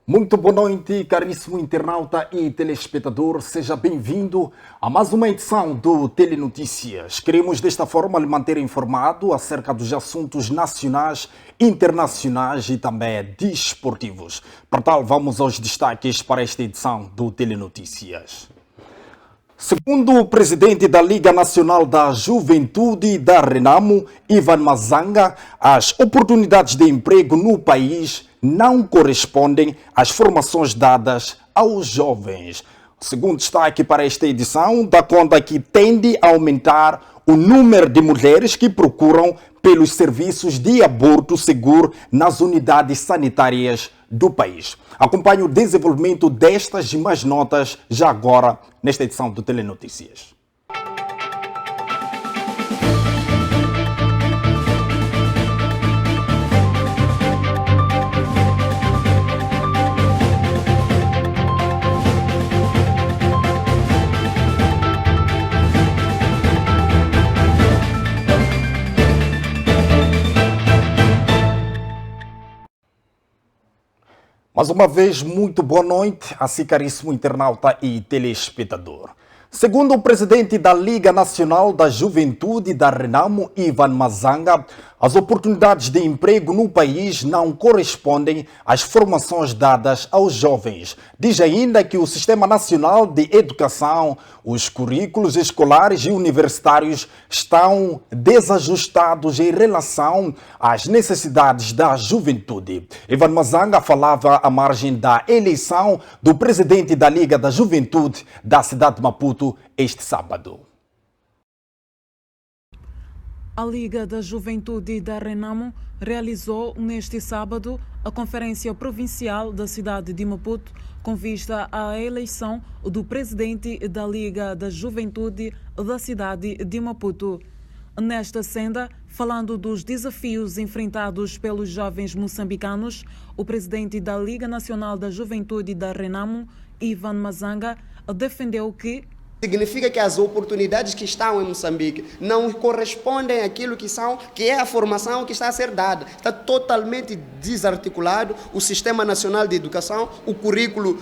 Muito boa noite, caríssimo internauta e telespectador. Seja bem-vindo a mais uma edição do Telenotícias. Queremos desta forma lhe manter informado acerca dos assuntos nacionais, internacionais e também desportivos. Por tal, vamos aos destaques para esta edição do Telenotícias. Segundo o presidente da Liga Nacional da Juventude da Renamo, Ivan Mazanga, as oportunidades de emprego no país não correspondem às formações dadas aos jovens. O segundo destaque para esta edição dá conta que tende a aumentar o número de mulheres que procuram pelos serviços de aborto seguro nas unidades sanitárias do país. Acompanhe o desenvolvimento destas e mais notas já agora nesta edição do Telenotícias. Mais uma vez, muito boa noite, assim caríssimo internauta e telespectador. Segundo o presidente da Liga Nacional da Juventude da Renamo, Ivan Mazanga, as oportunidades de emprego no país não correspondem às formações dadas aos jovens. Diz ainda que o Sistema Nacional de Educação, os currículos escolares e universitários estão desajustados em relação às necessidades da juventude. Ivan Mazanga falava à margem da eleição do presidente da Liga da Juventude da cidade de Maputo este sábado. A Liga da Juventude da Renamo realizou neste sábado a Conferência Provincial da cidade de Maputo com vista à eleição do presidente da Liga da Juventude da cidade de Maputo. Nesta senda, falando dos desafios enfrentados pelos jovens moçambicanos, o presidente da Liga Nacional da Juventude da Renamo, Ivan Mazanga, defendeu que significa que as oportunidades que estão em Moçambique não correspondem àquilo que é a formação que está a ser dada. Está totalmente desarticulado o Sistema Nacional de Educação, o currículo,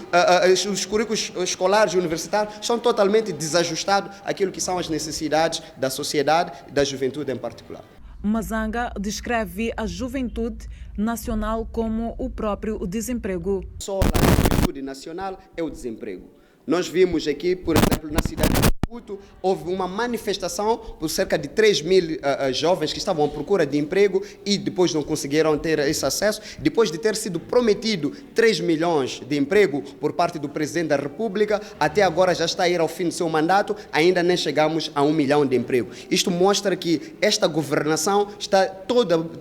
os currículos escolares e universitários são totalmente desajustados àquilo que são as necessidades da sociedade e da juventude em particular. Mazanga descreve a juventude nacional como o próprio desemprego. Só a juventude nacional é o desemprego. Nós vimos aqui, por exemplo, na cidade de Maputo, houve uma manifestação por cerca de 3.000 jovens que estavam à procura de emprego e depois não conseguiram ter esse acesso, depois de ter sido prometido 3 milhões de emprego por parte do Presidente da República, até agora já está a ir ao fim do seu mandato, ainda nem chegamos a 1 milhão de emprego. Isto mostra que esta governação está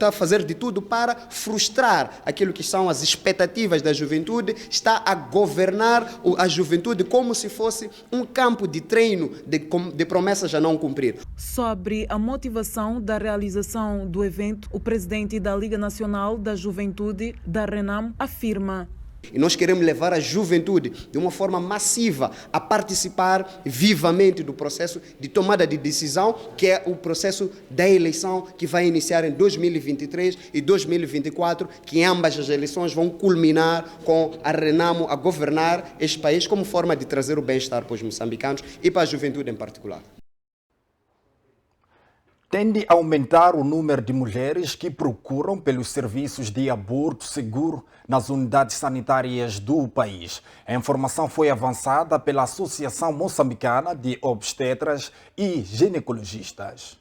a fazer de tudo para frustrar aquilo que são as expectativas da juventude, está a governar a juventude como se fosse um campo de treino de promessas a não cumprir. Sobre a motivação da realização do evento, o presidente da Liga Nacional da Juventude da Renamo afirma: e nós queremos levar a juventude de uma forma massiva a participar vivamente do processo de tomada de decisão, que é o processo da eleição que vai iniciar em 2023 e 2024, que ambas as eleições vão culminar com a Renamo a governar este país como forma de trazer o bem-estar para os moçambicanos e para a juventude em particular. Tende a aumentar o número de mulheres que procuram pelos serviços de aborto seguro nas unidades sanitárias do país. A informação foi avançada pela Associação Moçambicana de Obstetras e Ginecologistas.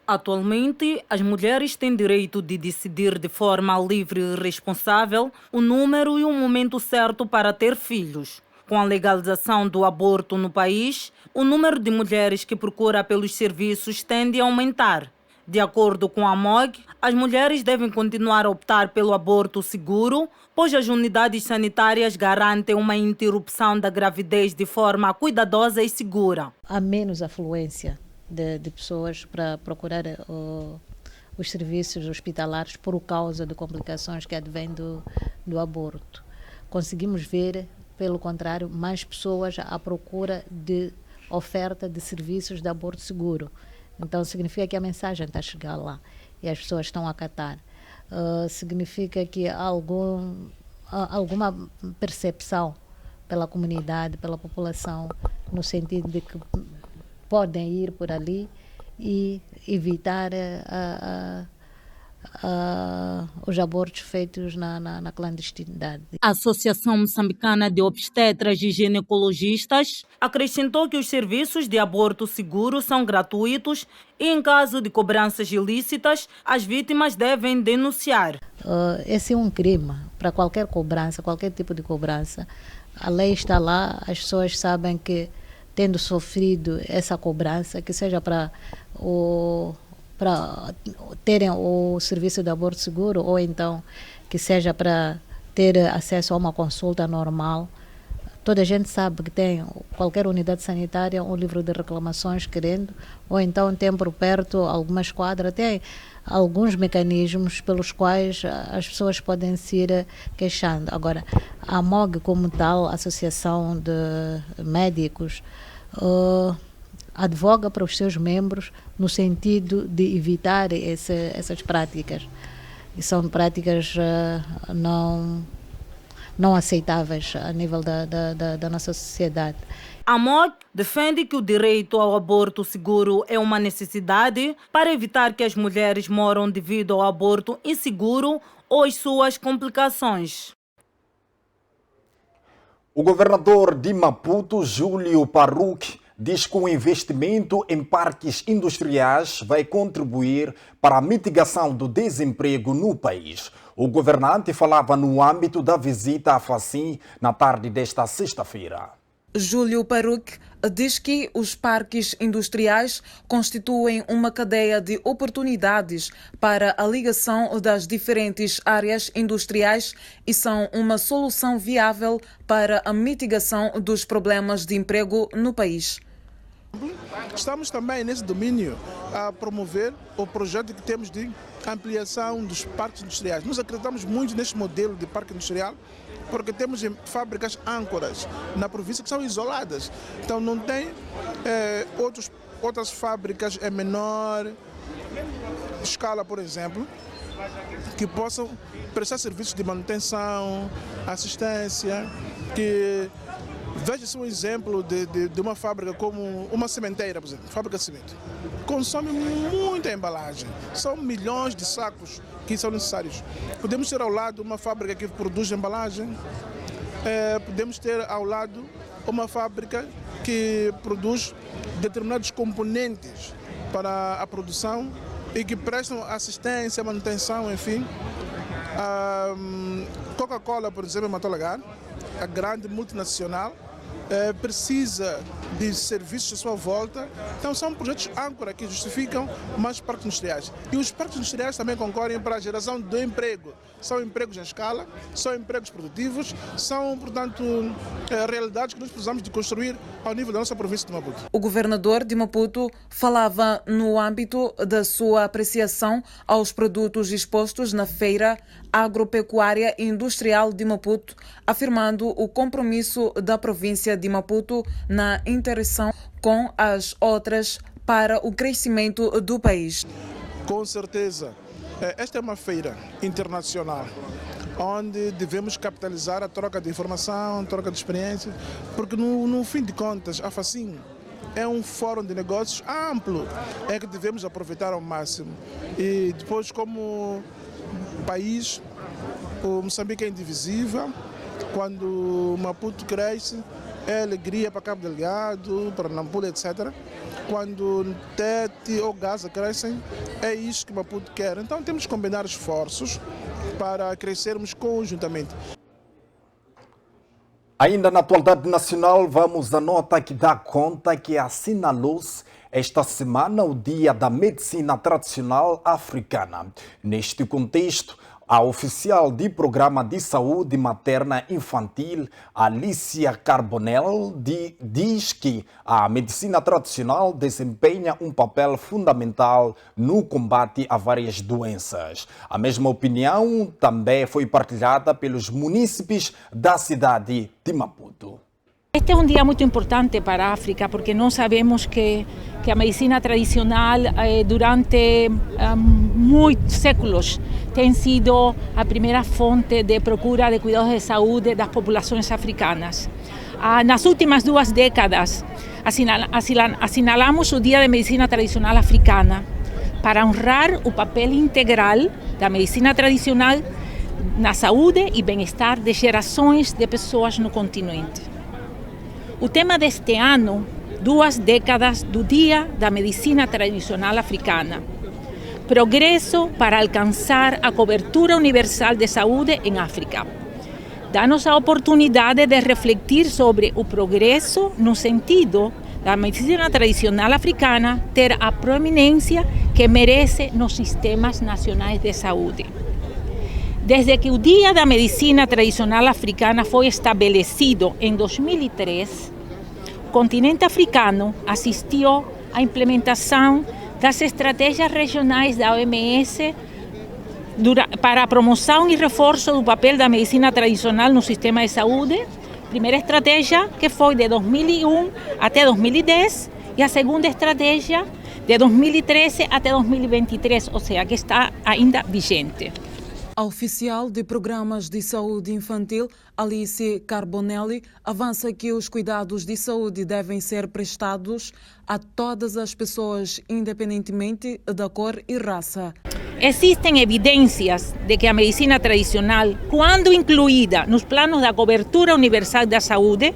Atualmente, as mulheres têm direito de decidir de forma livre e responsável o número e o momento certo para ter filhos. Com a legalização do aborto no país, o número de mulheres que procura pelos serviços tende a aumentar. De acordo com a MOG, as mulheres devem continuar a optar pelo aborto seguro, pois as unidades sanitárias garantem uma interrupção da gravidez de forma cuidadosa e segura. Há menos afluência de pessoas para procurar os serviços hospitalares por causa de complicações que advêm do aborto. Conseguimos ver, pelo contrário, mais pessoas à procura de oferta de serviços de aborto seguro. Então, significa que a mensagem está a chegar lá e as pessoas estão a acatar. Significa que há alguma percepção pela comunidade, pela população, no sentido de que podem ir por ali e evitar os abortos feitos na clandestinidade. A Associação Moçambicana de Obstetras e Ginecologistas acrescentou que os serviços de aborto seguro são gratuitos e, em caso de cobranças ilícitas, as vítimas devem denunciar. Esse é um crime para qualquer cobrança, qualquer tipo de cobrança. A lei está lá, as pessoas sabem que, tendo sofrido essa cobrança, que seja para terem o serviço de aborto seguro ou então que seja para ter acesso a uma consulta normal. Toda a gente sabe que tem qualquer unidade sanitária um livro de reclamações querendo, ou então tem por perto alguma esquadra, tem alguns mecanismos pelos quais as pessoas podem se ir queixando. Agora, a MOG como tal, a Associação de Médicos, advoga para os seus membros no sentido de evitar essas práticas. E são práticas não aceitáveis a nível da nossa sociedade. A MOG defende que o direito ao aborto seguro é uma necessidade para evitar que as mulheres moram devido ao aborto inseguro ou as suas complicações. O governador de Maputo, Júlio Paruque, diz que o investimento em parques industriais vai contribuir para a mitigação do desemprego no país. O governante falava no âmbito da visita à Facim na tarde desta sexta-feira. Júlio Paruque diz que os parques industriais constituem uma cadeia de oportunidades para a ligação das diferentes áreas industriais e são uma solução viável para a mitigação dos problemas de emprego no país. Estamos também nesse domínio a promover o projeto que temos de ampliação dos parques industriais. Nós acreditamos muito neste modelo de parque industrial porque temos fábricas âncoras na província que são isoladas. Então não tem outras fábricas em menor escala, por exemplo, que possam prestar serviços de manutenção, assistência, que veja-se um exemplo de uma fábrica como uma sementeira, por exemplo, fábrica de cimento. Consome muita embalagem, são milhões de sacos que são necessários. Podemos ter ao lado uma fábrica que produz embalagem, podemos ter ao lado uma fábrica que produz determinados componentes para a produção e que prestam assistência, manutenção, enfim. A Coca-Cola, por exemplo, em Matalagar, a grande multinacional, precisa de serviços à sua volta. Então são projetos âncora que justificam mais parques industriais. E os parques industriais também concorrem para a geração do emprego. São empregos em escala, são empregos produtivos, são, portanto, realidades que nós precisamos de construir ao nível da nossa província de Maputo. O governador de Maputo falava no âmbito da sua apreciação aos produtos expostos na Feira Agropecuária e Industrial de Maputo, afirmando o compromisso da província de Maputo na interação com as outras para o crescimento do país. Com certeza, esta é uma feira internacional onde devemos capitalizar a troca de informação, a troca de experiência, porque no fim de contas, a Facim é um fórum de negócios amplo, é que devemos aproveitar ao máximo. E depois, como país, o Moçambique é indivisível. Quando Maputo cresce, é alegria para Cabo Delgado, para Nampula, etc. Quando Tete ou Gaza crescem, é isso que Maputo quer. Então temos que combinar esforços para crescermos conjuntamente. Ainda na atualidade nacional, vamos à nota que dá conta que assinalou-se esta semana o Dia da Medicina Tradicional Africana. Neste contexto, a oficial de Programa de Saúde Materna Infantil, Alicia Carbonell, diz que a medicina tradicional desempenha um papel fundamental no combate a várias doenças. A mesma opinião também foi partilhada pelos munícipes da cidade de Maputo. Este é um dia muito importante para a África, porque nós sabemos que a medicina tradicional durante muitos séculos tem sido a primeira fonte de procura de cuidados de saúde das populações africanas. Nas últimas 2 décadas, assinalamos o Dia de Medicina Tradicional Africana para honrar o papel integral da medicina tradicional na saúde e bem-estar de gerações de pessoas no continente. O tema deste ano, 2 décadas do Dia da Medicina Tradicional Africana. Progresso para alcançar a cobertura universal de saúde em África. Dá-nos a oportunidade de refletir sobre o progresso no sentido da medicina tradicional africana ter a proeminência que merece nos sistemas nacionais de saúde. Desde que o Dia da Medicina Tradicional Africana foi estabelecido em 2003, o continente africano assistiu à implementação das estratégias regionais da OMS para a promoção e reforço do papel da medicina tradicional no sistema de saúde. Primeira estratégia, que foi de 2001 até 2010, e a segunda estratégia de 2013 até 2023, ou seja, que está ainda vigente. A oficial de Programas de Saúde Infantil, Alice Carbonelli, avança que os cuidados de saúde devem ser prestados a todas as pessoas, independentemente da cor e raça. Existem evidências de que a medicina tradicional, quando incluída nos planos da cobertura universal da saúde,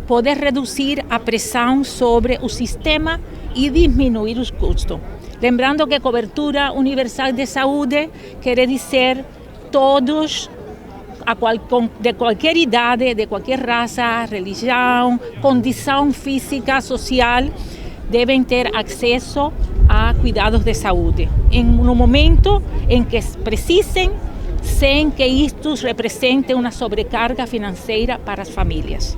pode reduzir a pressão sobre o sistema e diminuir os custos. Lembrando que cobertura universal de saúde quer dizer todos, de qualquer idade, de qualquer raça, religião, condição física, social, devem ter acesso a cuidados de saúde, no momento em que precisem, sem que isto represente uma sobrecarga financeira para as famílias.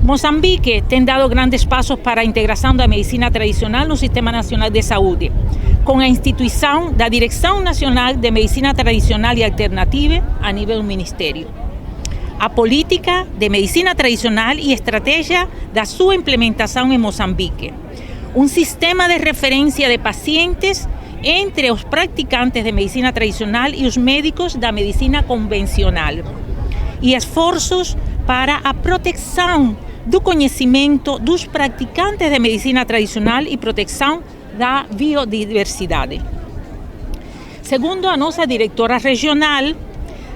Moçambique tem dado grandes passos para a integração da medicina tradicional no Sistema Nacional de Saúde, com a instituição da Direção Nacional de Medicina Tradicional e Alternativa a nível do Ministério. A política de medicina tradicional e estratégia da sua implementação em Moçambique. Um sistema de referência de pacientes entre os praticantes de medicina tradicional e os médicos da medicina convencional. E esforços para a proteção do conhecimento dos praticantes de medicina tradicional e proteção da biodiversidade. Segundo a nossa diretora regional,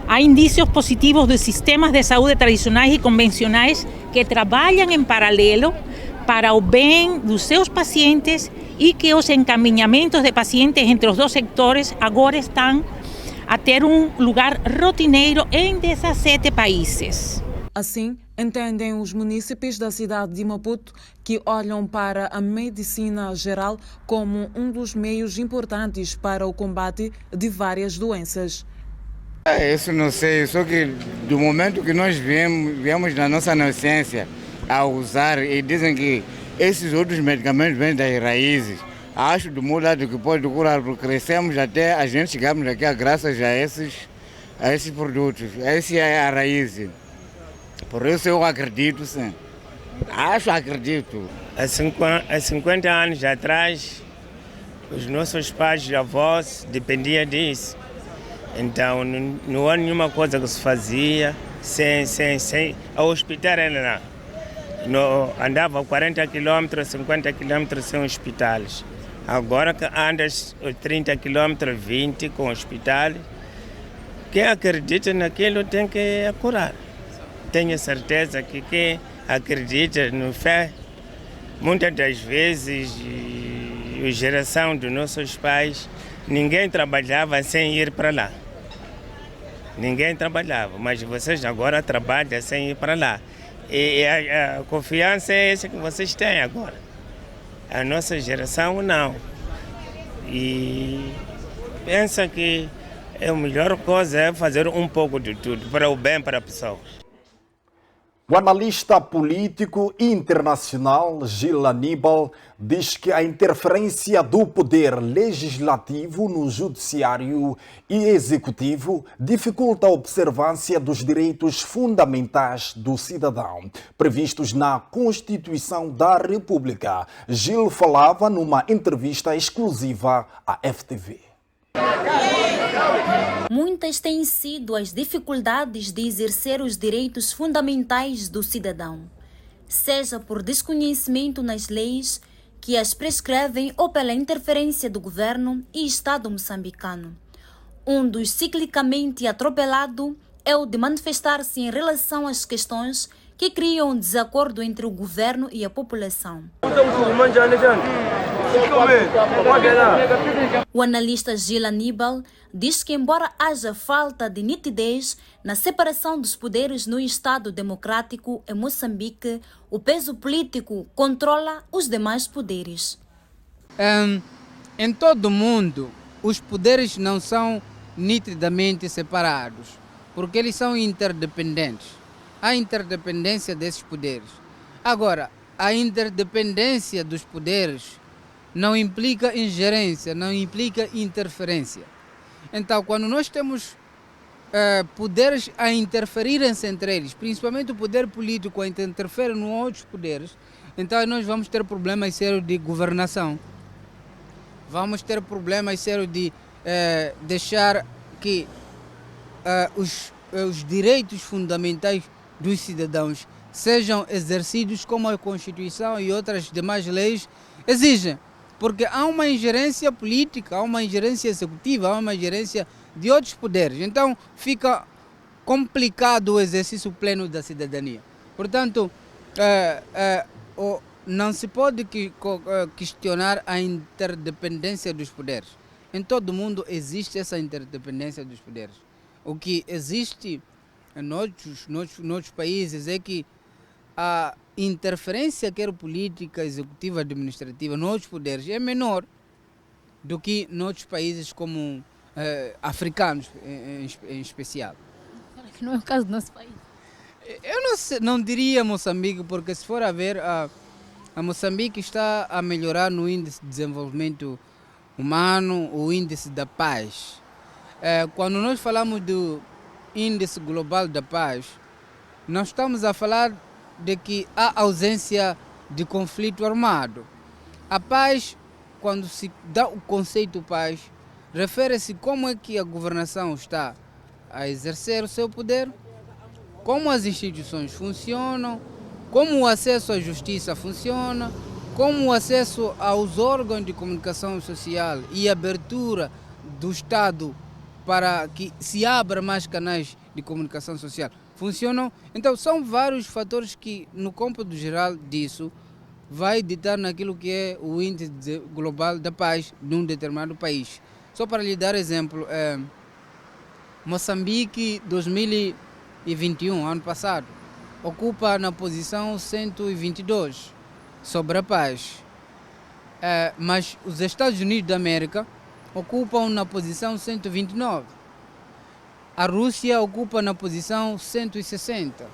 há indícios positivos dos sistemas de saúde tradicionais e convencionais que trabalham em paralelo para o bem dos seus pacientes e que os encaminhamentos de pacientes entre os 2 sectores agora estão a ter um lugar rotineiro em 17 países. Assim, entendem os munícipes da cidade de Maputo, que olham para a medicina geral como um dos meios importantes para o combate de várias doenças. Isso não sei, só que do momento que nós viemos na nossa inocência a usar e dizem que esses outros medicamentos vêm das raízes, acho do meu lado que pode curar, porque crescemos até a gente chegamos aqui graças a esses produtos. Essa é a raiz. Por isso eu acredito, sim. Acredito. Há 50 anos atrás, os nossos pais e avós dependiam disso. Então, não há nenhuma coisa que se fazia sem o hospital era lá. Andava 40 km, 50 km sem hospitais. Agora que andas 30 km, 20 com hospitais, quem acredita naquilo tem que curar. Tenho certeza que quem acredita no fé, muitas das vezes, a geração dos nossos pais, ninguém trabalhava sem ir para lá. Ninguém trabalhava, mas vocês agora trabalham sem ir para lá. E a confiança é essa que vocês têm agora. A nossa geração não. E pensa que a melhor coisa é fazer um pouco de tudo para o bem para a pessoa. O analista político internacional Gil Aníbal diz que a interferência do poder legislativo no judiciário e executivo dificulta a observância dos direitos fundamentais do cidadão, previstos na Constituição da República. Gil falava numa entrevista exclusiva à FTV. Muitas têm sido as dificuldades de exercer os direitos fundamentais do cidadão, seja por desconhecimento nas leis que as prescrevem ou pela interferência do governo e Estado moçambicano. Um dos ciclicamente atropelado é o de manifestar-se em relação às questões que criam desacordo entre o governo e a população. O analista Gil Aníbal diz que, embora haja falta de nitidez na separação dos poderes no Estado democrático em Moçambique, o peso político controla os demais poderes. Em todo o mundo, os poderes não são nitidamente separados, porque eles são interdependentes. Há interdependência desses poderes. Agora, a interdependência dos poderes não implica ingerência, não implica interferência. Então, quando nós temos poderes a interferirem-se entre eles, principalmente o poder político a interferir em outros poderes, então nós vamos ter problemas sérios de governação. Vamos ter problemas sérios de deixar que os direitos fundamentais dos cidadãos sejam exercidos como a Constituição e outras demais leis exigem. Porque há uma ingerência política, há uma ingerência executiva, há uma ingerência de outros poderes. Então fica complicado o exercício pleno da cidadania. Portanto, não se pode questionar a interdependência dos poderes. Em todo o mundo existe essa interdependência dos poderes. O que existe em outros países é que a interferência, quer política, executiva, administrativa, nos outros poderes é menor do que em outros países como africanos em especial. Não é o caso do nosso país. Eu não diria Moçambique, porque se for a ver, a Moçambique está a melhorar no índice de desenvolvimento humano, o índice da paz. Quando nós falamos do índice global da paz, nós estamos a falar de que há ausência de conflito armado. A paz, quando se dá o conceito paz, refere-se como é que a governação está a exercer o seu poder, como as instituições funcionam, como o acesso à justiça funciona, como o acesso aos órgãos de comunicação social e a abertura do Estado para que se abra mais canais de comunicação social funcionam. Então são vários fatores que, no cômputo geral disso, vai ditar naquilo que é o índice global da paz de um determinado país. Só para lhe dar exemplo, Moçambique 2021, ano passado, ocupa na posição 122 sobre a paz. Mas os Estados Unidos da América ocupam na posição 129. A Rússia ocupa na posição 160.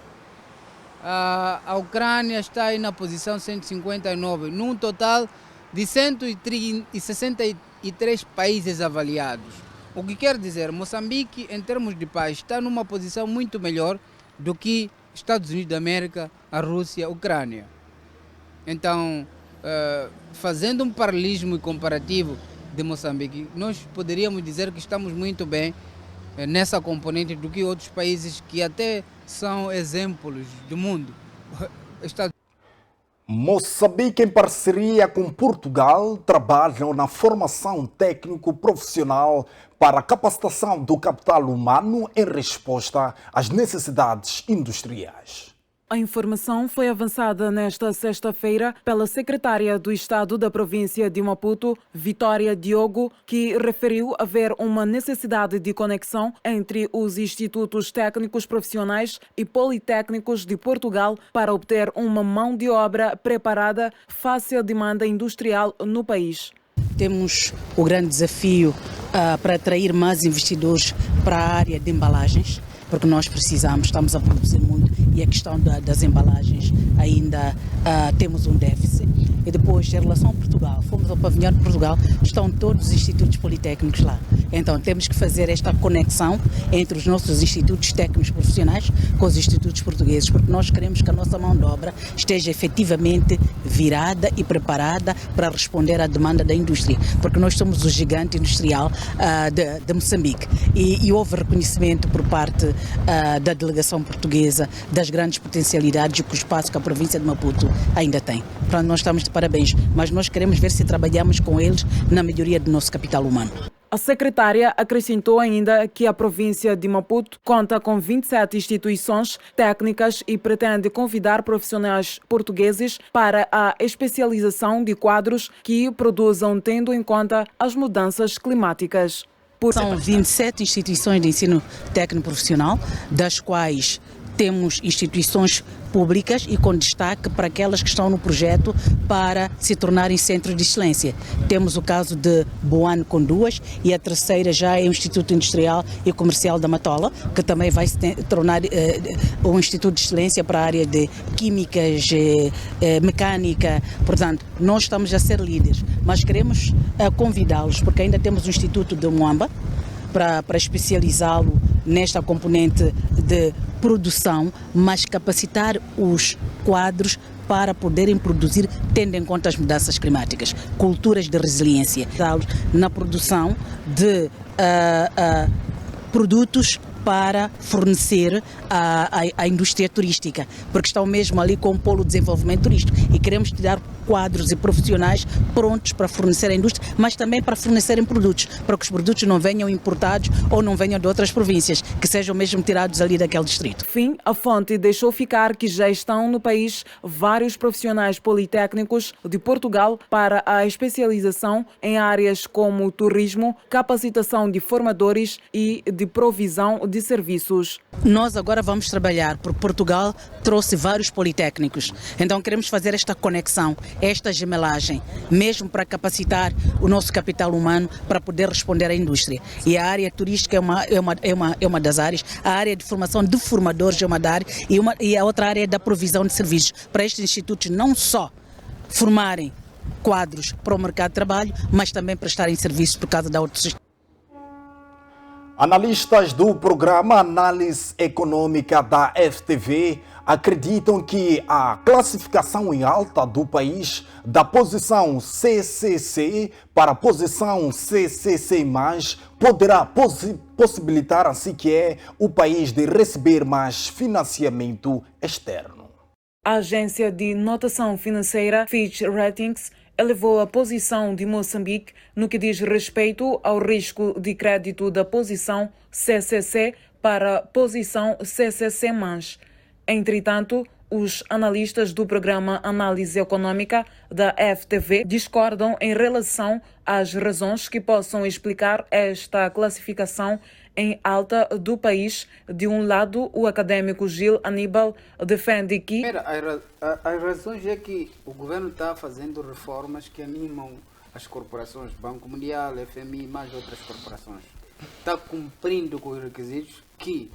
A Ucrânia está aí na posição 159, num total de 163 países avaliados. O que quer dizer, Moçambique, em termos de paz, está numa posição muito melhor do que Estados Unidos da América, a Rússia, a Ucrânia. Então, fazendo um paralelismo e comparativo de Moçambique, nós poderíamos dizer que estamos muito bem nessa componente do que outros países que até são exemplos do mundo. Moçambique, em parceria com Portugal, trabalham na formação técnico-profissional para a capacitação do capital humano em resposta às necessidades industriais. A informação foi avançada nesta sexta-feira pela secretária do Estado da província de Maputo, Vitória Diogo, que referiu haver uma necessidade de conexão entre os institutos técnicos profissionais e politécnicos de Portugal para obter uma mão de obra preparada face à demanda industrial no país. Temos o grande desafio para atrair mais investidores para a área de embalagens, porque nós estamos a produzir muito e a questão das embalagens ainda temos um déficit. E depois, em relação a Portugal, fomos ao pavilhão de Portugal, estão todos os institutos politécnicos lá. Então temos que fazer esta conexão entre os nossos institutos técnicos profissionais com os institutos portugueses, porque nós queremos que a nossa mão de obra esteja efetivamente virada e preparada para responder à demanda da indústria, porque nós somos o gigante industrial de Moçambique. E houve reconhecimento por parte da delegação portuguesa das grandes potencialidades e o espaço que a província de Maputo ainda tem. Portanto, nós estamos de parabéns, mas nós queremos ver se trabalhamos com eles na melhoria do nosso capital humano. A secretária acrescentou ainda que a província de Maputo conta com 27 instituições técnicas e pretende convidar profissionais portugueses para a especialização de quadros que produzam tendo em conta as mudanças climáticas. São 27 instituições de ensino técnico profissional, das quais temos instituições públicas e com destaque para aquelas que estão no projeto para se tornarem centros de excelência. Temos o caso de Boane com 2 e a terceira já é o Instituto Industrial e Comercial da Matola, que também vai se tornar um instituto de excelência para a área de químicas, mecânica. Portanto, nós estamos a ser líderes, mas queremos convidá-los, porque ainda temos o Instituto de Moamba, para especializá-lo nesta componente de produção, mas capacitar os quadros para poderem produzir, tendo em conta as mudanças climáticas, culturas de resiliência, na produção de produtos para fornecer à indústria turística, porque estão mesmo ali com o polo de desenvolvimento turístico e queremos tirar quadros e profissionais prontos para fornecer à indústria, mas também para fornecerem produtos, para que os produtos não venham importados ou não venham de outras províncias, que sejam mesmo tirados ali daquele distrito. Fim, a fonte deixou ficar que já estão no país vários profissionais politécnicos de Portugal para a especialização em áreas como turismo, capacitação de formadores e de provisão de serviços. Nós agora vamos trabalhar, porque Portugal trouxe vários politécnicos, então queremos fazer esta conexão, esta gemelagem, mesmo para capacitar o nosso capital humano para poder responder à indústria. E a área turística é uma das áreas, a área de formação de formadores é uma da área e a outra área é da provisão de serviços, para estes institutos não só formarem quadros para o mercado de trabalho, mas também prestarem serviços por causa da autossustentação. Analistas do programa Análise Econômica da FTV acreditam que a classificação em alta do país da posição CCC para a posição CCC+, poderá possibilitar assim que é o país de receber mais financiamento externo. A agência de notação financeira Fitch Ratings elevou a posição de Moçambique no que diz respeito ao risco de crédito da posição CCC para a posição CCC+. Entretanto, os analistas do programa Análise Econômica da FTV discordam em relação às razões que possam explicar esta classificação em alta do país. De um lado, o acadêmico Gil Aníbal defende que as razões é que o governo está fazendo reformas que animam as corporações, Banco Mundial, FMI e mais outras corporações. Está cumprindo com os requisitos que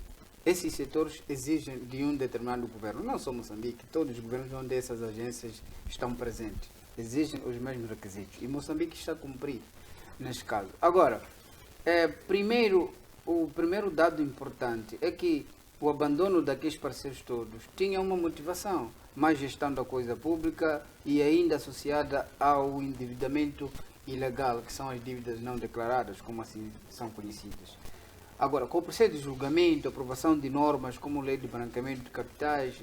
esses setores exigem de um determinado governo. Não só Moçambique, todos os governos onde essas agências estão presentes exigem os mesmos requisitos. E Moçambique está a cumprir neste caso. Agora, o primeiro dado importante é que o abandono daqueles parceiros todos tinha uma motivação, mais gestão da coisa pública e ainda associada ao endividamento ilegal, que são as dívidas não declaradas, como assim são conhecidas. Agora, com o processo de julgamento, aprovação de normas como lei de branqueamento de capitais,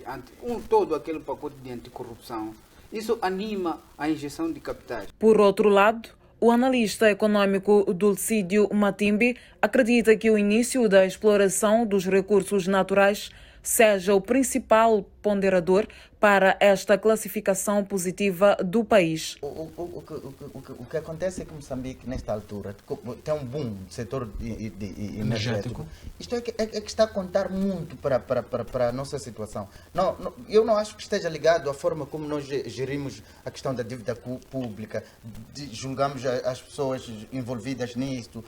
todo aquele pacote de anticorrupção, isso anima a injeção de capitais. Por outro lado, o analista econômico Dulcídio Matimbi acredita que o início da exploração dos recursos naturais seja o principal ponderador para esta classificação positiva do país. O que acontece é que Moçambique, nesta altura, tem um boom do setor energético. Isto é que está a contar muito para a nossa situação. Eu não acho que esteja ligado à forma como nós gerimos a questão da dívida pública, julgamos as pessoas envolvidas nisto.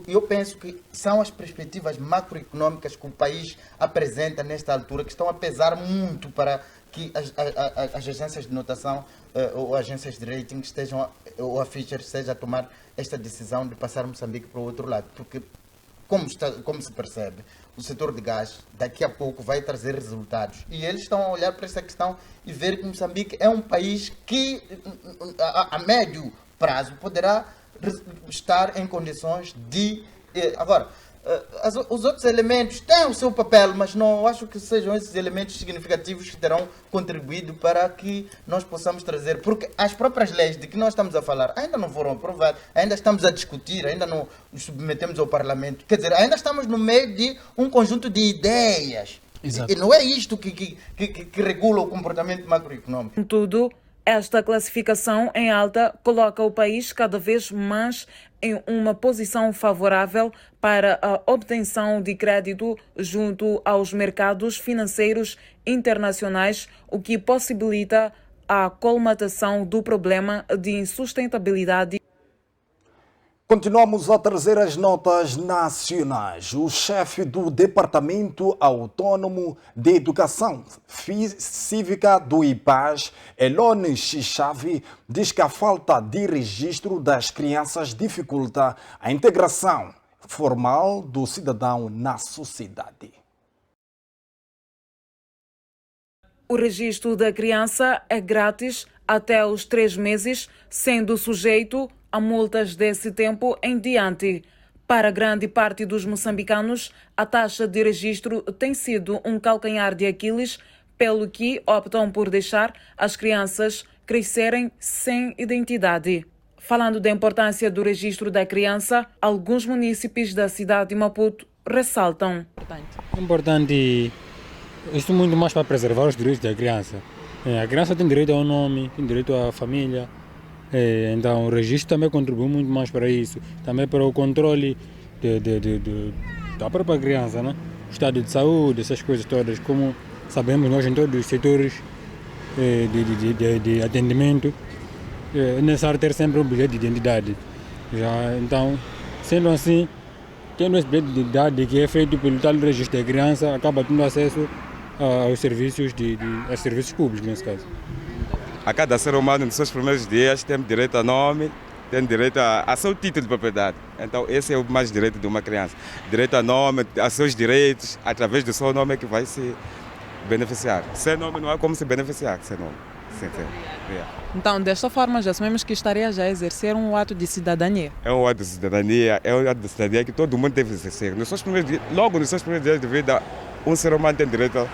Eu penso que são as perspectivas macroeconômicas que o país apresenta nesta altura que estão a pesar muito para que as agências de notação ou agências de rating estejam, ou a Fischer esteja a tomar esta decisão de passar Moçambique para o outro lado. Porque, como se percebe, o setor de gás daqui a pouco vai trazer resultados. E eles estão a olhar para essa questão e ver que Moçambique é um país que, a médio prazo, poderá estar em condições de... Agora, os outros elementos têm o seu papel, mas não acho que sejam esses elementos significativos que terão contribuído para que nós possamos trazer, porque as próprias leis de que nós estamos a falar ainda não foram aprovadas, ainda estamos a discutir, ainda não nos submetemos ao Parlamento, quer dizer, ainda estamos no meio de um conjunto de ideias. Exato. E não é isto que regula o comportamento macroeconômico. Contudo, esta classificação em alta coloca o país cada vez mais em uma posição favorável para a obtenção de crédito junto aos mercados financeiros internacionais, o que possibilita a colmatação do problema de insustentabilidade. Continuamos a trazer as notas nacionais. O chefe do Departamento Autônomo de Educação Cívica do IPAS, Elone Chichave, diz que a falta de registro das crianças dificulta a integração formal do cidadão na sociedade. O registro da criança é grátis até os 3 meses, sendo sujeito a multas desse tempo em diante. Para grande parte dos moçambicanos, a taxa de registro tem sido um calcanhar de Aquiles, pelo que optam por deixar as crianças crescerem sem identidade. Falando da importância do registro da criança, alguns munícipes da cidade de Maputo ressaltam. É importante, isso muito mais para preservar os direitos da criança. A criança tem direito ao nome, tem direito à família. Então o registro também contribui muito mais para isso, também para o controle da própria criança, né? O estado de saúde, essas coisas todas, como sabemos nós em todos os setores de atendimento, é necessário ter sempre um bilhete de identidade. Então, sendo assim, tendo esse bilhete de identidade que é feito pelo tal registro da criança, acaba tendo acesso aos serviços, aos serviços públicos nesse caso. A cada ser humano, nos seus primeiros dias, tem direito a nome, tem direito a seu título de propriedade. Então, esse é o mais direito de uma criança. Direito a nome, a seus direitos, através do seu nome é que vai se beneficiar. Sem nome não há como se beneficiar, sem nome. Então, desta forma, já sabemos que estaria já a exercer um ato de cidadania. É um ato de cidadania, que todo mundo deve exercer. Logo nos seus primeiros dias de vida, um ser humano tem direito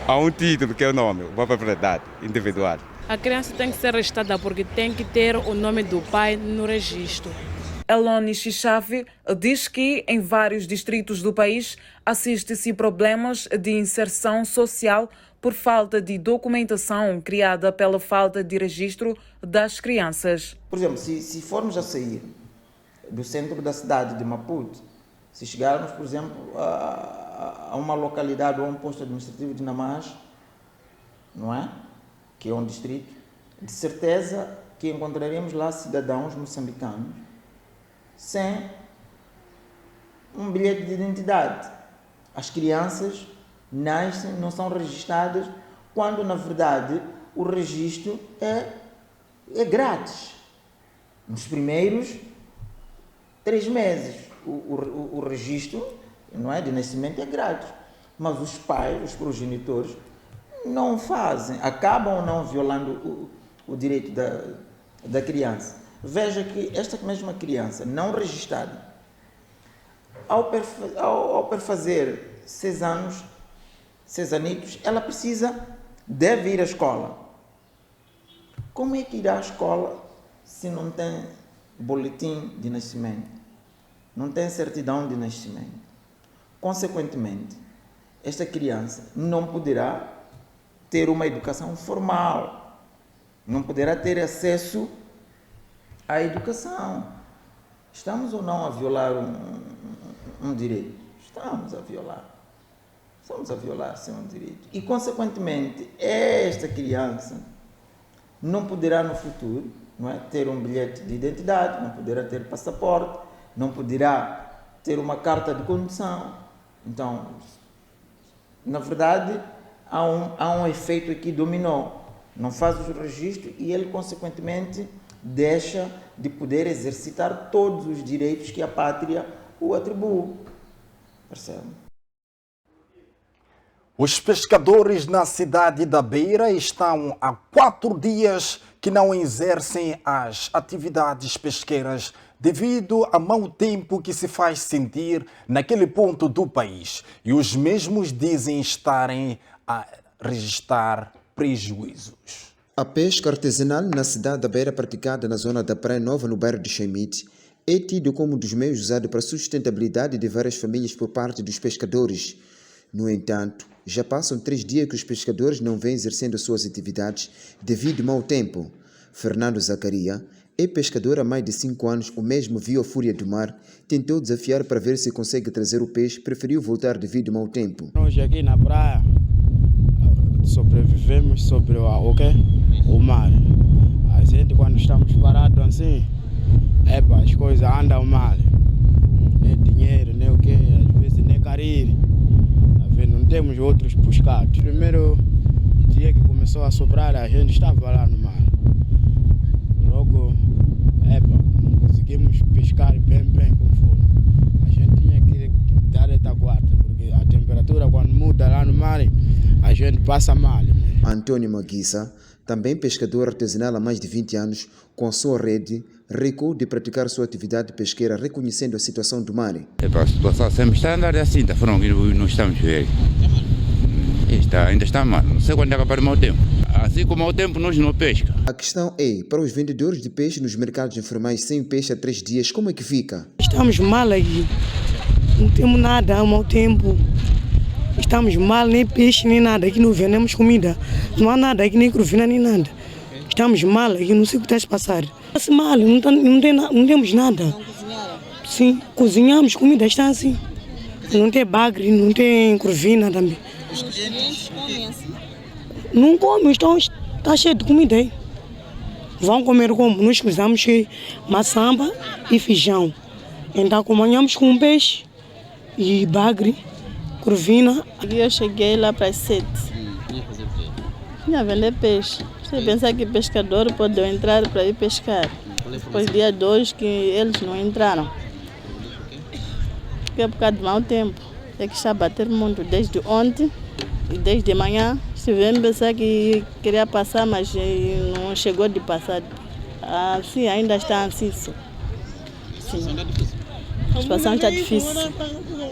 a um título, que é o nome, uma propriedade individual. A criança tem que ser registrada porque tem que ter o nome do pai no registro. Elone Chichave diz que em vários distritos do país assiste-se problemas de inserção social por falta de documentação criada pela falta de registro das crianças. Por exemplo, se formos a sair do centro da cidade de Maputo, se chegarmos, por exemplo, a uma localidade ou a um posto administrativo de Namaz, não é? Que é um distrito, de certeza que encontraremos lá cidadãos moçambicanos sem um bilhete de identidade. As crianças nascem, não são registradas, quando na verdade o registro é grátis. Nos primeiros 3 meses o registro, não é, de nascimento é grátis, mas os pais, os progenitores, não fazem, acabam não violando o direito da criança. Veja que esta mesma criança não registrada, ao perfazer 6 anos, 6 anitos, ela deve ir à escola. Como é que irá à escola se não tem boletim de nascimento? Não tem certidão de nascimento? Consequentemente, esta criança não poderá ter uma educação formal, não poderá ter acesso à educação. Estamos ou não a violar um direito? Estamos a violar. Estamos a violar seu direito. E, consequentemente, esta criança não poderá no futuro, não é, ter um bilhete de identidade, não poderá ter passaporte, não poderá ter uma carta de condução. Então, na verdade, há um efeito aqui dominó. Não faz o registro e ele, consequentemente, deixa de poder exercitar todos os direitos que a pátria o atribui. Percebe? Os pescadores na cidade da Beira estão há 4 dias que não exercem as atividades pesqueiras devido ao mau tempo que se faz sentir naquele ponto do país. E os mesmos dizem estarem a registrar prejuízos. A pesca artesanal na cidade da Beira, praticada na zona da Praia Nova, no bairro de Xaimite, é tido como um dos meios usados para a sustentabilidade de várias famílias por parte dos pescadores. No entanto, já passam 3 dias que os pescadores não vêm exercendo suas atividades devido ao mau tempo. Fernando Zacaria é pescador há mais de 5 anos, o mesmo viu a fúria do mar, tentou desafiar para ver se consegue trazer o peixe, preferiu voltar devido ao mau tempo. Nós aqui na praia sobrevivemos sobre o mar. A gente, quando estamos parados assim, as coisas andam mal. Nem dinheiro, nem o quê, às vezes nem carir. Não temos outros pescados. Primeiro dia que começou a soprar, a gente estava lá no mar. Logo, não conseguimos pescar bem com fome. A gente tinha que dar retaguarda, porque a temperatura quando muda lá no mar, a gente passa mal. Antônio Maguissa, também pescador artesanal há mais de 20 anos, com a sua rede, recuou de praticar sua atividade pesqueira, reconhecendo a situação do mar. A situação sempre está a andar assim, da forma que não estamos vendo. Ainda está mal, não sei quando acabar o mau tempo. Assim como o mau tempo, nós não pesca. A questão é, para os vendedores de peixe nos mercados informais sem peixe há 3 dias, como é que fica? Estamos mal aqui, não temos nada há mau tempo. Estamos mal, nem peixe, nem nada, aqui não vendemos comida. Não há nada aqui, nem crovina, nem nada. Estamos mal aqui, não sei o que está a passar. Está mal, não temos nada. Não cozinharam? Sim, cozinhamos, comida está assim. Não tem bagre, não tem crovina também. Os clientes comem assim? Não comem, está cheio de comida aí. Vão comer como? Nós usamos maçamba e feijão. Então acompanhamos com peixe e bagre, crovina. Eu cheguei lá para as 7. Ia vender peixe. Você pensa que pescador pode entrar para ir pescar. Depois dia 2 que eles não entraram. Porque é por causa do mau tempo. É que está a bater muito desde ontem e desde manhã. Se vem pensar que queria passar, mas não chegou de passar. Assim, ainda está assim. Sim. A situação está difícil.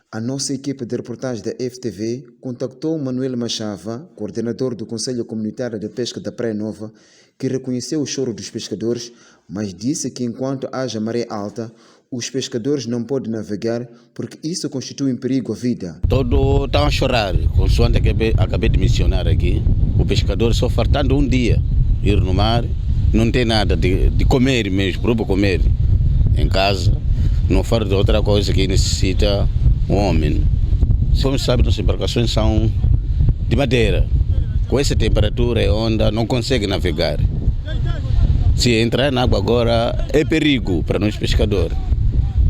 A nossa equipe de reportagem da FTV contactou Manuel Machava, coordenador do Conselho Comunitário de Pesca da Praia Nova, que reconheceu o choro dos pescadores, mas disse que enquanto haja maré alta, os pescadores não podem navegar porque isso constitui um perigo à vida. Todos estão a chorar, consoante acabei de mencionar aqui. O pescador só faltando um dia ir no mar, não tem nada de comer mesmo, próprio comer em casa. Não falo de outra coisa que necessita um homem. Como sabe, nossas embarcações são de madeira. Com essa temperatura e onda, não consegue navegar. Se entrar na água agora, é perigo para nós pescadores.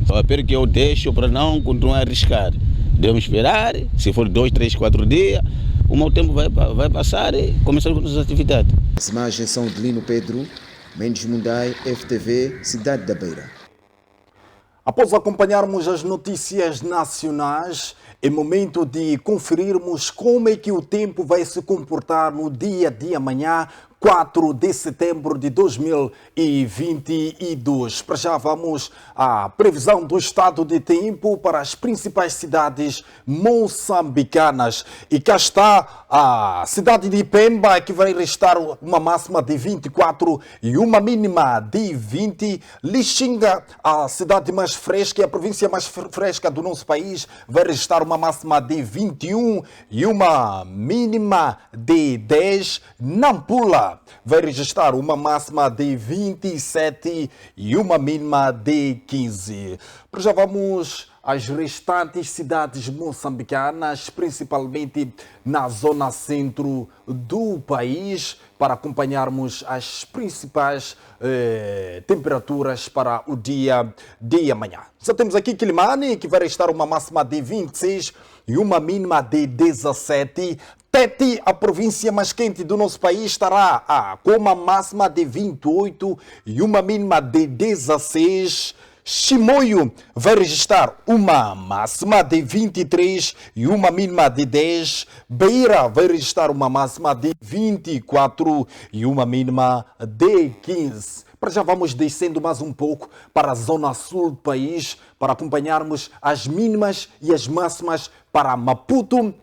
Então, é perigo que eu deixo para não continuar a arriscar. Devemos esperar, se for 2, 3, 4 dias, o mau tempo vai passar e começar com nossas atividades. As imagens são de Lino Pedro, Mendes Mundai, FTV, Cidade da Beira. Após acompanharmos as notícias nacionais, é momento de conferirmos como é que o tempo vai se comportar no dia de amanhã, 4 de setembro de 2022. Para já vamos à previsão do estado de tempo para as principais cidades moçambicanas. E cá está a cidade de Pemba, que vai registrar uma máxima de 24 e uma mínima de 20. Lixinga, a cidade mais fresca e a província mais fresca do nosso país, vai registrar uma máxima de 21 e uma mínima de 10. Nampula vai registrar uma máxima de 27 e uma mínima de 15. Para já vamos às restantes cidades moçambicanas, principalmente na zona centro do país, para acompanharmos as principais temperaturas para o dia de amanhã. Já temos aqui Quilimane, que vai registrar uma máxima de 26 e uma mínima de 17. Tete, a província mais quente do nosso país, estará com uma máxima de 28 e uma mínima de 16. Chimoio vai registrar uma máxima de 23 e uma mínima de 10. Beira vai registrar uma máxima de 24 e uma mínima de 15. Para já vamos descendo mais um pouco para a zona sul do país para acompanharmos as mínimas e as máximas para Maputo,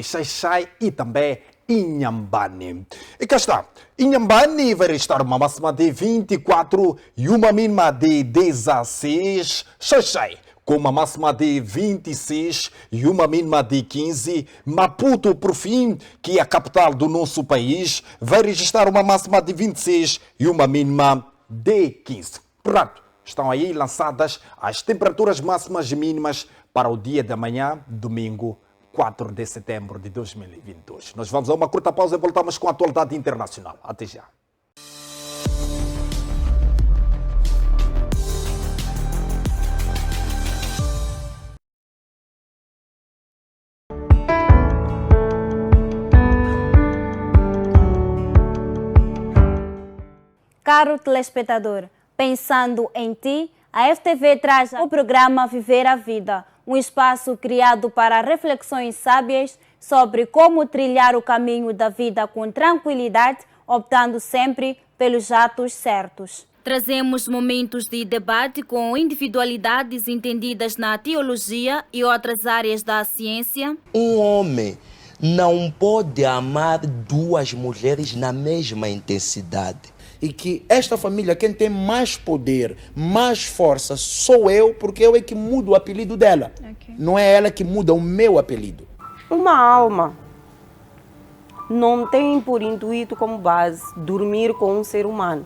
Xai-Xai e também Inhambane. E cá está. Inhambane vai registrar uma máxima de 24 e uma mínima de 16. Xai-Xai com uma máxima de 26 e uma mínima de 15. Maputo, por fim, que é a capital do nosso país, vai registrar uma máxima de 26 e uma mínima de 15. Portanto, estão aí lançadas as temperaturas máximas e mínimas para o dia de amanhã, domingo, 4 de setembro de 2022. Nós vamos a uma curta pausa e voltamos com a atualidade internacional. Até já. Caro telespectador, pensando em ti, a FTV traz o programa Viver a Vida, um espaço criado para reflexões sábias sobre como trilhar o caminho da vida com tranquilidade, optando sempre pelos atos certos. Trazemos momentos de debate com individualidades entendidas na teologia e outras áreas da ciência. Um homem não pode amar duas mulheres na mesma intensidade. E que esta família, quem tem mais poder, mais força, sou eu, porque eu é que mudo o apelido dela. Okay. Não é ela que muda o meu apelido. Uma alma não tem por intuito como base dormir com um ser humano.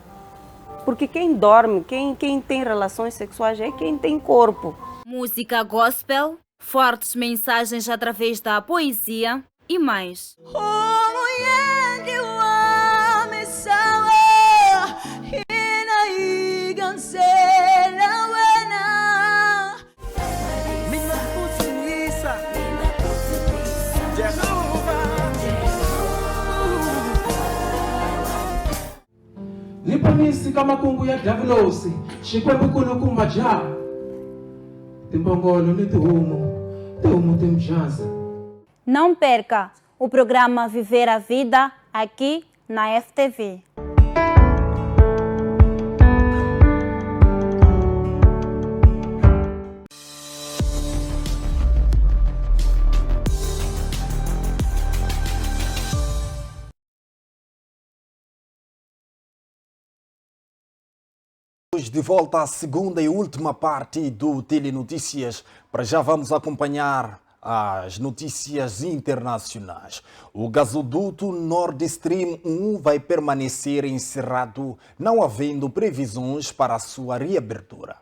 Porque quem dorme, quem tem relações sexuais é quem tem corpo. Música gospel, fortes mensagens através da poesia e mais. Nipamisi kama kungu ya Davinosi, shikwebukunu kumaja. Timbongolo ni tuumu timjanza. Não perca o programa Viver a Vida aqui na FTV. De volta à segunda e última parte do Telenotícias. Para já vamos acompanhar as notícias internacionais. O gasoduto Nord Stream 1 vai permanecer encerrado, não havendo previsões para a sua reabertura.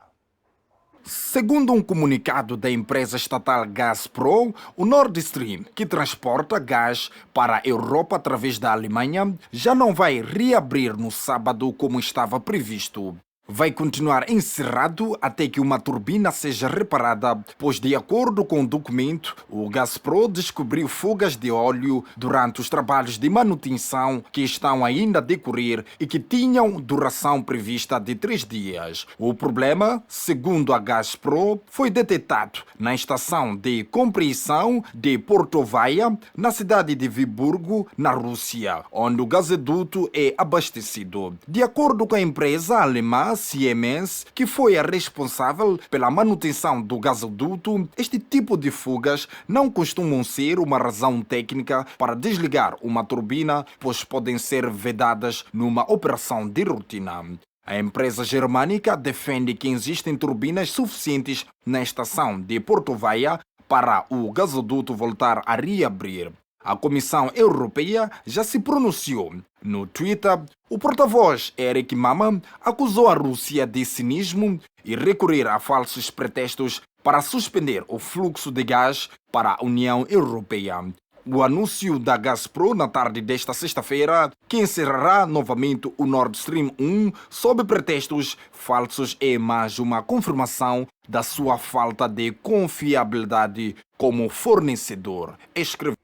Segundo um comunicado da empresa estatal Gazprom, o Nord Stream, que transporta gás para a Europa através da Alemanha, já não vai reabrir no sábado como estava previsto. vai continuar encerrado até que uma turbina seja reparada, pois, de acordo com o documento, o Gazprom descobriu fugas de óleo durante os trabalhos de manutenção que estão ainda a decorrer e que tinham duração prevista de 3 dias. O problema, segundo a Gazprom, foi detectado na estação de compreensão de Portovaia, na cidade de Viborgo, na Rússia, onde o gasoduto é abastecido. De acordo com a empresa alemã Siemens, que foi a responsável pela manutenção do gasoduto, este tipo de fugas não costumam ser uma razão técnica para desligar uma turbina, pois podem ser vedadas numa operação de rotina. A empresa germânica defende que existem turbinas suficientes na estação de Portovaia para o gasoduto voltar a reabrir. A Comissão Europeia já se pronunciou. No Twitter, o porta-voz Eric Mama acusou a Rússia de cinismo e recorrer a falsos pretextos para suspender o fluxo de gás para a União Europeia. O anúncio da Gazprom na tarde desta sexta-feira, que encerrará novamente o Nord Stream 1 sob pretextos falsos, é mais uma confirmação da sua falta de confiabilidade como fornecedor, escreveu.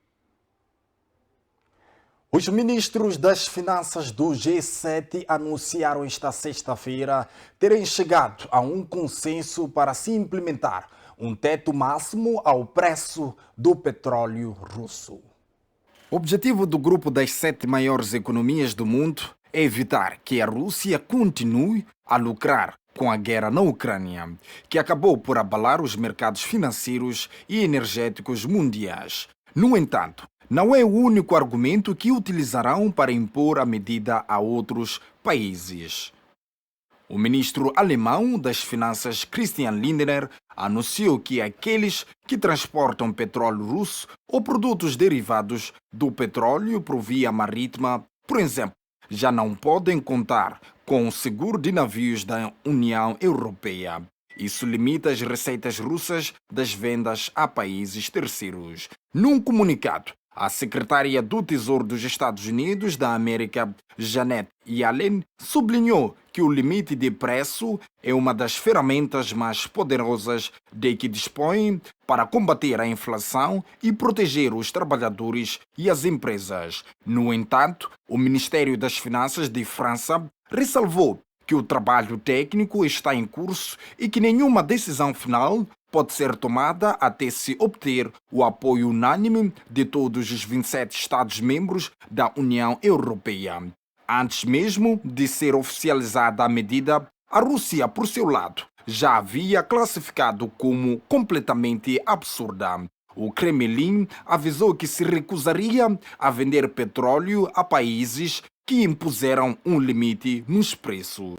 Os ministros das Finanças do G7 anunciaram esta sexta-feira terem chegado a um consenso para se implementar um teto máximo ao preço do petróleo russo. O objetivo do grupo das 7 maiores economias do mundo é evitar que a Rússia continue a lucrar com a guerra na Ucrânia, que acabou por abalar os mercados financeiros e energéticos mundiais. No entanto, não é o único argumento que utilizarão para impor a medida a outros países. O ministro alemão das Finanças, Christian Lindner, anunciou que aqueles que transportam petróleo russo ou produtos derivados do petróleo por via marítima, por exemplo, já não podem contar com o seguro de navios da União Europeia. Isso limita as receitas russas das vendas a países terceiros. Num comunicado, a secretária do Tesouro dos Estados Unidos da América, Janet Yellen, sublinhou que o limite de preço é uma das ferramentas mais poderosas de que dispõe para combater a inflação e proteger os trabalhadores e as empresas. No entanto, o Ministério das Finanças de França ressalvou que o trabalho técnico está em curso e que nenhuma decisão final pode ser tomada até se obter o apoio unânime de todos os 27 Estados-membros da União Europeia. Antes mesmo de ser oficializada a medida, a Rússia, por seu lado, já havia classificado como completamente absurda. O Kremlin avisou que se recusaria a vender petróleo a países que impuseram um limite nos preços.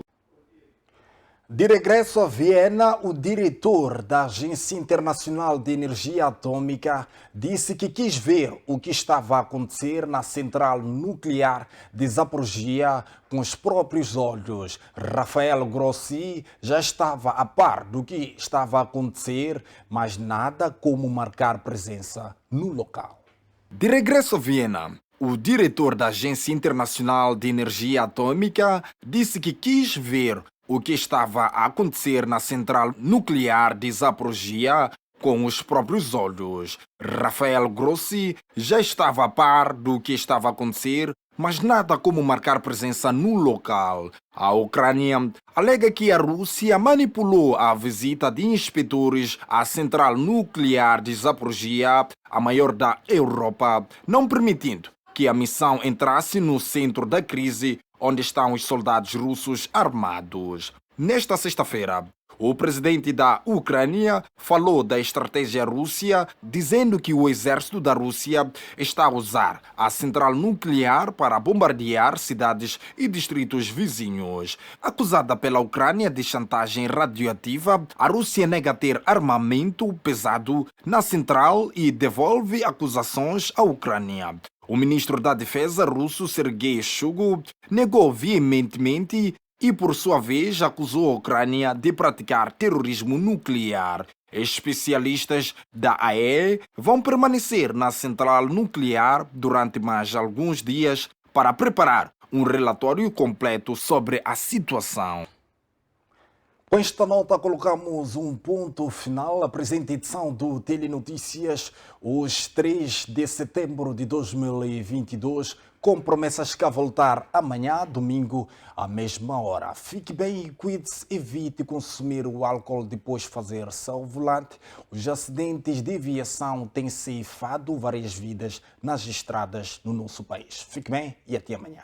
De regresso a Viena, o diretor da Agência Internacional de Energia Atômica disse que quis ver o que estava a acontecer na central nuclear de Zaporizhia com os próprios olhos. Rafael Grossi já estava a par do que estava a acontecer, mas nada como marcar presença no local. De regresso a Viena, o diretor da Agência Internacional de Energia Atômica disse que quis ver o que estava a acontecer na central nuclear de Zaporizhia com os próprios olhos. Rafael Grossi já estava a par do que estava a acontecer, mas nada como marcar presença no local. A Ucrânia alega que a Rússia manipulou a visita de inspetores à central nuclear de Zaporizhia, a maior da Europa, não permitindo que a missão entrasse no centro da crise, onde estão os soldados russos armados. Nesta sexta-feira, o presidente da Ucrânia falou da estratégia russa, dizendo que o exército da Rússia está a usar a central nuclear para bombardear cidades e distritos vizinhos. Acusada pela Ucrânia de chantagem radioativa, a Rússia nega ter armamento pesado na central e devolve acusações à Ucrânia. O ministro da Defesa russo, Sergei Shoigu, negou veementemente e, por sua vez, acusou a Ucrânia de praticar terrorismo nuclear. Especialistas da AE vão permanecer na central nuclear durante mais alguns dias para preparar um relatório completo sobre a situação. Com esta nota, colocamos um ponto final à presente edição do Telenotícias, hoje 3 de setembro de 2022, com promessas que a voltar amanhã, domingo, à mesma hora. Fique bem e cuide-se, evite consumir o álcool depois de fazer-se ao volante. Os acidentes de aviação têm ceifado várias vidas nas estradas no nosso país. Fique bem e até amanhã.